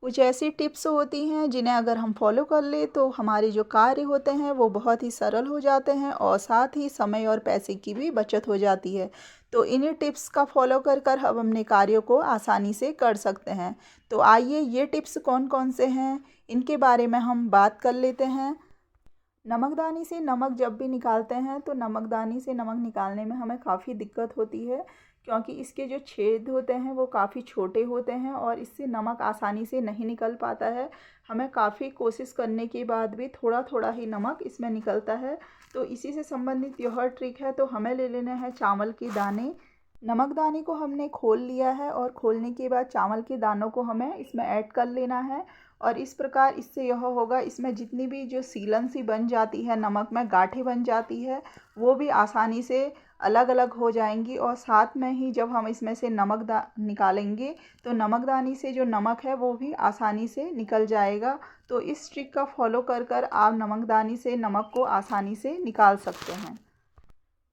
कुछ ऐसी टिप्स होती हैं जिन्हें अगर हम फॉलो कर लें तो हमारे जो कार्य होते हैं वो बहुत ही सरल हो जाते हैं और साथ ही समय और पैसे की भी बचत हो जाती है। तो इन्हीं टिप्स का फॉलो कर कर हम अपने कार्यों को आसानी से कर सकते हैं। तो आइए ये टिप्स कौन कौन से हैं इनके बारे में हम बात कर लेते हैं। नमकदानी से नमक जब भी निकालते हैं तो नमकदानी से नमक निकालने में हमें काफ़ी दिक्कत होती है, क्योंकि इसके जो छेद होते हैं वो काफ़ी छोटे होते हैं और इससे नमक आसानी से नहीं निकल पाता है। हमें काफ़ी कोशिश करने के बाद भी थोड़ा थोड़ा ही नमक इसमें निकलता है। तो इसी से संबंधित यह ट्रिक है। तो हमें ले लेना है चावल के दाने। नमकदानी को हमने खोल लिया है और खोलने के बाद चावल के दानों को हमें इसमें ऐड कर लेना है। और इस प्रकार इससे यह होगा, इसमें जितनी भी जो सीलन सी बन जाती है, नमक में गांठें बन जाती है, वो भी आसानी से अलग अलग हो जाएंगी। और साथ में ही जब हम इसमें से निकालेंगे तो नमकदानी से जो नमक है वो भी आसानी से निकल जाएगा। तो इस ट्रिक का फॉलो कर कर आप नमकदानी से नमक को आसानी से निकाल सकते हैं।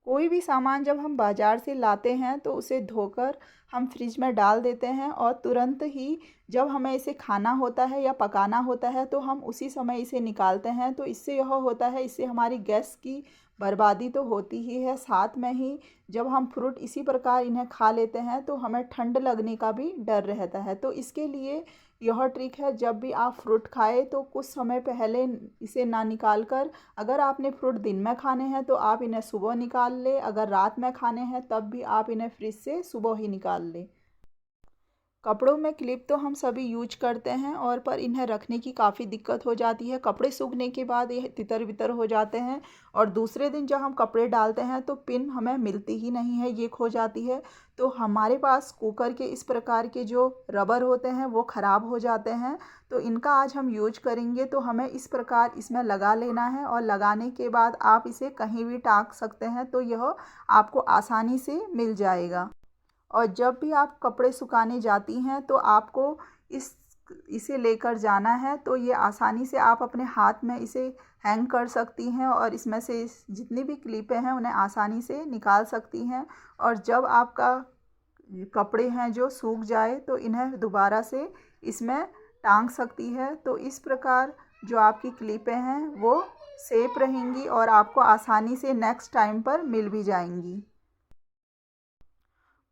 कोई भी सामान जब हम बाज़ार से लाते हैं तो उसे धोकर हम फ्रिज में डाल देते हैं और तुरंत ही जब हमें इसे खाना होता है या पकाना होता है तो हम उसी समय इसे निकालते हैं। तो इससे यह होता है, इससे हमारी गैस की बर्बादी तो होती ही है, साथ में ही जब हम फ्रूट इसी प्रकार इन्हें खा लेते हैं तो हमें ठंड लगने का भी डर रहता है। तो इसके लिए यह ट्रिक है, जब भी आप फ्रूट खाएं तो कुछ समय पहले इसे ना निकाल कर, अगर आपने फ्रूट दिन में खाने हैं तो आप इन्हें सुबह निकाल लें, अगर रात में खाने हैं तब भी आप इन्हें फ्रिज से सुबह ही निकाल लें। कपड़ों में क्लिप तो हम सभी यूज करते हैं और पर इन्हें रखने की काफ़ी दिक्कत हो जाती है। कपड़े सूखने के बाद ये तितर बितर हो जाते हैं और दूसरे दिन जब हम कपड़े डालते हैं तो पिन हमें मिलती ही नहीं है, ये खो जाती है। तो हमारे पास कुकर के इस प्रकार के जो रबर होते हैं वो ख़राब हो जाते हैं। तो इनका आज हम यूज करेंगे। तो हमें इस प्रकार इसमें लगा लेना है और लगाने के बाद आप इसे कहीं भी टाँग सकते हैं, तो यह आपको आसानी से मिल जाएगा। और जब भी आप कपड़े सुखाने जाती हैं तो आपको इस इसे लेकर जाना है। तो ये आसानी से आप अपने हाथ में इसे हैंग कर सकती हैं और इसमें से जितनी भी क्लिपें हैं उन्हें आसानी से निकाल सकती हैं। और जब आपका कपड़े हैं जो सूख जाए तो इन्हें दोबारा से इसमें टांग सकती है। तो इस प्रकार जो आपकी क्लिपें हैं वो सेफ रहेंगी और आपको आसानी से नेक्स्ट टाइम पर मिल भी जाएंगी।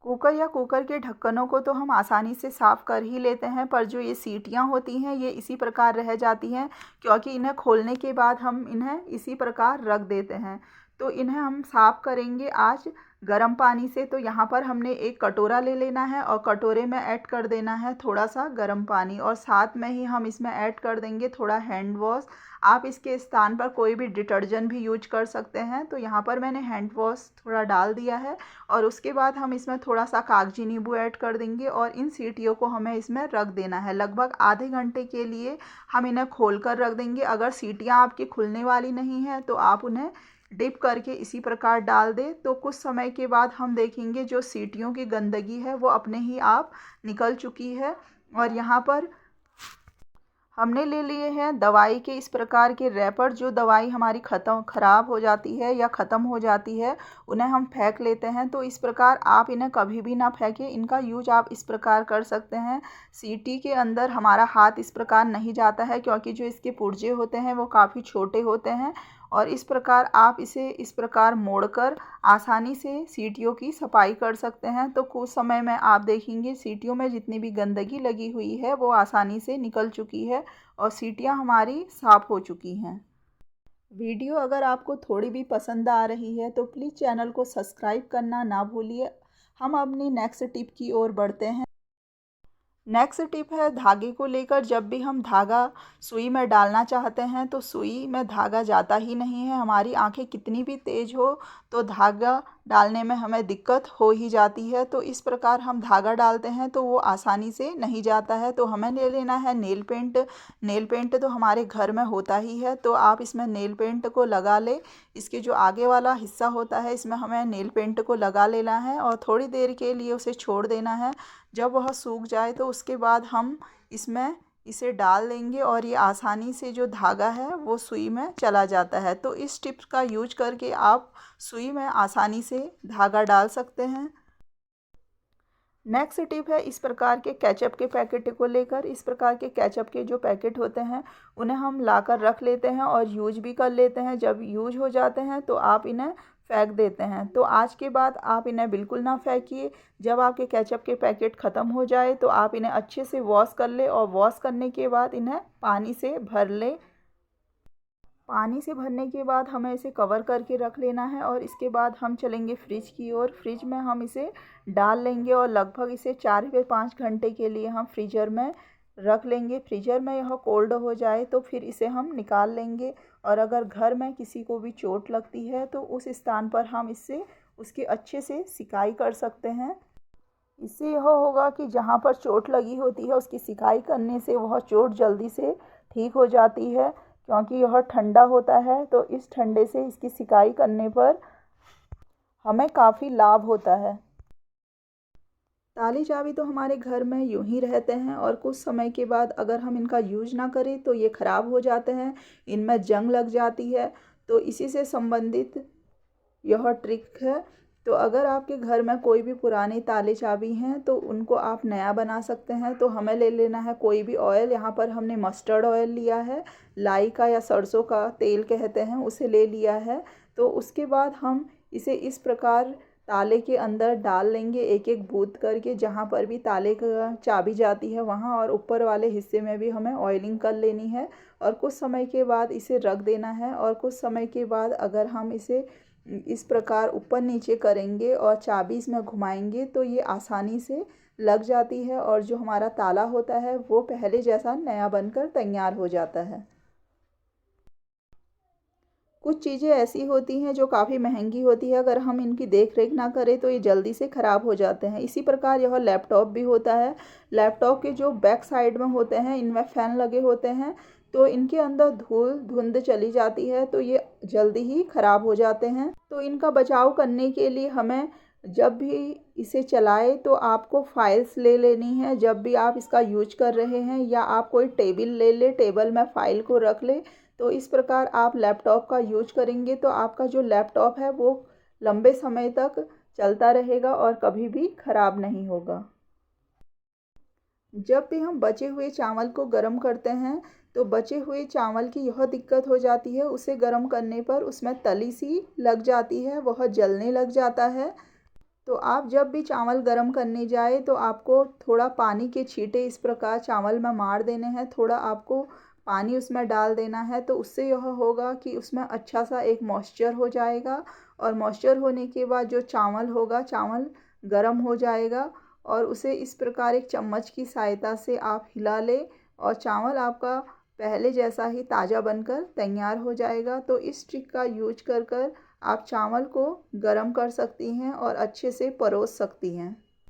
कुकर या कुकर के ढक्कनों को तो हम आसानी से साफ़ कर ही लेते हैं, पर जो ये सीटियाँ होती हैं ये इसी प्रकार रह जाती हैं, क्योंकि इन्हें खोलने के बाद हम इन्हें इसी प्रकार रख देते हैं। तो इन्हें हम साफ़ करेंगे आज गर्म पानी से। तो यहाँ पर हमने एक कटोरा ले लेना है और कटोरे में ऐड कर देना है थोड़ा सा गर्म पानी और साथ में ही हम इसमें ऐड कर देंगे थोड़ा हैंड वॉश। आप इसके स्थान पर कोई भी डिटर्जेंट भी यूज कर सकते हैं। तो यहाँ पर मैंने हैंड वॉश थोड़ा डाल दिया है और उसके बाद हम इसमें थोड़ा सा कागजी नींबू ऐड कर देंगे और इन सीटियों को हमें इसमें रख देना है। लगभग आधे घंटे के लिए हम इन्हें खोल कर रख देंगे। अगर सीटियाँ आपकी खुलने वाली नहीं हैं तो आप उन्हें डिप करके इसी प्रकार डाल दें। तो कुछ समय के बाद हम देखेंगे जो सीटियों की गंदगी है वो अपने ही आप निकल चुकी है। और यहाँ पर हमने ले लिए हैं दवाई के इस प्रकार के रैपर। जो दवाई हमारी ख़राब हो जाती है या ख़त्म हो जाती है उन्हें हम फेंक लेते हैं। तो इस प्रकार आप इन्हें कभी भी ना फेंकें, इनका यूज आप इस प्रकार कर सकते हैं। सीटी के अंदर हमारा हाथ इस प्रकार नहीं जाता है, क्योंकि जो इसके पुर्जे होते हैं वो काफ़ी छोटे होते हैं। और इस प्रकार आप इसे इस प्रकार मोड़कर आसानी से सीटियों की सफाई कर सकते हैं। तो कुछ समय में आप देखेंगे सीटियों में जितनी भी गंदगी लगी हुई है वो आसानी से निकल चुकी है और सीटियां हमारी साफ़ हो चुकी हैं। वीडियो अगर आपको थोड़ी भी पसंद आ रही है तो प्लीज़ चैनल को सब्सक्राइब करना ना भूलिए। हम अपनी नेक्स्ट टिप की ओर बढ़ते हैं। नेक्स्ट टिप है धागे को लेकर। जब भी हम धागा सुई में डालना चाहते हैं तो सुई में धागा जाता ही नहीं है। हमारी आंखें कितनी भी तेज़ हो तो धागा डालने में हमें दिक्कत हो ही जाती है। तो इस प्रकार हम धागा डालते हैं तो वो आसानी से नहीं जाता है। तो हमें ले लेना है नेल पेंट। नेल पेंट तो हमारे घर में होता ही है, तो आप इसमें नेल पेंट को लगा लें। इसके जो आगे वाला हिस्सा होता है इसमें हमें नेल पेंट को लगा लेना है और थोड़ी देर के लिए उसे छोड़ देना है। जब वह सूख जाए तो उसके बाद हम इसमें इसे डाल देंगे और ये आसानी से जो धागा है वो सुई में चला जाता है। तो इस टिप्स का यूज करके आप सुई में आसानी से धागा डाल सकते हैं। नेक्स्ट टिप है इस प्रकार के केचप के पैकेट को लेकर। इस प्रकार के केचप के जो पैकेट होते हैं उन्हें हम लाकर रख लेते हैं और यूज भी कर लेते हैं। जब यूज हो जाते हैं तो आप इन्हें फेंक देते हैं। तो आज के बाद आप इन्हें बिल्कुल ना फेंकिए। जब आपके केचप के पैकेट ख़त्म हो जाए तो आप इन्हें अच्छे से वॉश कर ले और वॉश करने के बाद इन्हें पानी से भर ले। पानी से भरने के बाद हमें इसे कवर करके रख लेना है और इसके बाद हम चलेंगे फ्रिज की ओर। फ्रिज में हम इसे डाल लेंगे और लगभग इसे 4 से 5 घंटे के लिए हम फ्रीज़र में रख लेंगे। फ्रीज़र में यह कोल्ड हो जाए तो फिर इसे हम निकाल लेंगे। और अगर घर में किसी को भी चोट लगती है तो उस स्थान पर हम इससे उसकी अच्छे से सिकाई कर सकते हैं। इससे यह होगा कि जहाँ पर चोट लगी होती है उसकी सिकाई करने से वह चोट जल्दी से ठीक हो जाती है, क्योंकि यह ठंडा होता है। तो इस ठंडे से इसकी सिकाई करने पर हमें काफ़ी लाभ होता है। ताली चाबी तो हमारे घर में यूं ही रहते हैं और कुछ समय के बाद अगर हम इनका यूज ना करें तो ये ख़राब हो जाते हैं, इनमें जंग लग जाती है। तो इसी से संबंधित यह ट्रिक है। तो अगर आपके घर में कोई भी पुरानी ताले चाबी हैं तो उनको आप नया बना सकते हैं। तो हमें ले लेना है कोई भी ऑयल। यहाँ पर हमने मस्टर्ड ऑयल लिया है, लाई का या सरसों का तेल कहते हैं उसे ले लिया है। तो उसके बाद हम इसे इस प्रकार ताले के अंदर डाल लेंगे, एक एक बूंद करके। जहाँ पर भी ताले का चाबी जाती है वहाँ और ऊपर वाले हिस्से में भी हमें ऑयलिंग कर लेनी है। और कुछ समय के बाद इसे रख देना है। और कुछ समय के बाद अगर हम इसे इस प्रकार ऊपर नीचे करेंगे और चाबी इसमें घुमाएंगे तो ये आसानी से लग जाती है और जो हमारा ताला होता है वो पहले जैसा नया बनकर तैयार हो जाता है। कुछ चीज़ें ऐसी होती हैं जो काफ़ी महंगी होती है, अगर हम इनकी देख रेख ना करें तो ये जल्दी से ख़राब हो जाते हैं। इसी प्रकार यह लैपटॉप भी होता है। लैपटॉप के जो बैक साइड में होते हैं इनमें फ़ैन लगे होते हैं, तो इनके अंदर धूल धुंध चली जाती है तो ये जल्दी ही ख़राब हो जाते हैं। तो इनका बचाव करने के लिए हमें जब भी इसे चलाए तो आपको फाइल्स ले लेनी है। जब भी आप इसका यूज कर रहे हैं या आप कोई टेबल ले ले, टेबल में फ़ाइल को रख ले। तो इस प्रकार आप लैपटॉप का यूज करेंगे तो आपका जो लैपटॉप है वो लंबे समय तक चलता रहेगा और कभी भी ख़राब नहीं होगा। जब भी हम बचे हुए चावल को गर्म करते हैं तो बचे हुए चावल की यह दिक्कत हो जाती है, उसे गर्म करने पर उसमें तली सी लग जाती है, वह जलने लग जाता है। तो आप जब भी चावल गर्म करने जाए तो आपको थोड़ा पानी के छींटे इस प्रकार चावल में मार देने हैं। थोड़ा आपको पानी उसमें डाल देना है तो उससे यह होगा कि उसमें अच्छा सा एक मॉइस्चर हो जाएगा। और मॉइस्चर होने के बाद जो चावल होगा, चावल गर्म हो जाएगा और उसे इस प्रकार एक चम्मच की सहायता से आप हिला लें और चावल आपका पहले जैसा ही ताज़ा बनकर तैयार हो जाएगा। तो इस ट्रिक का यूज कर कर आप चावल को गर्म कर सकती हैं और अच्छे से परोस सकती हैं।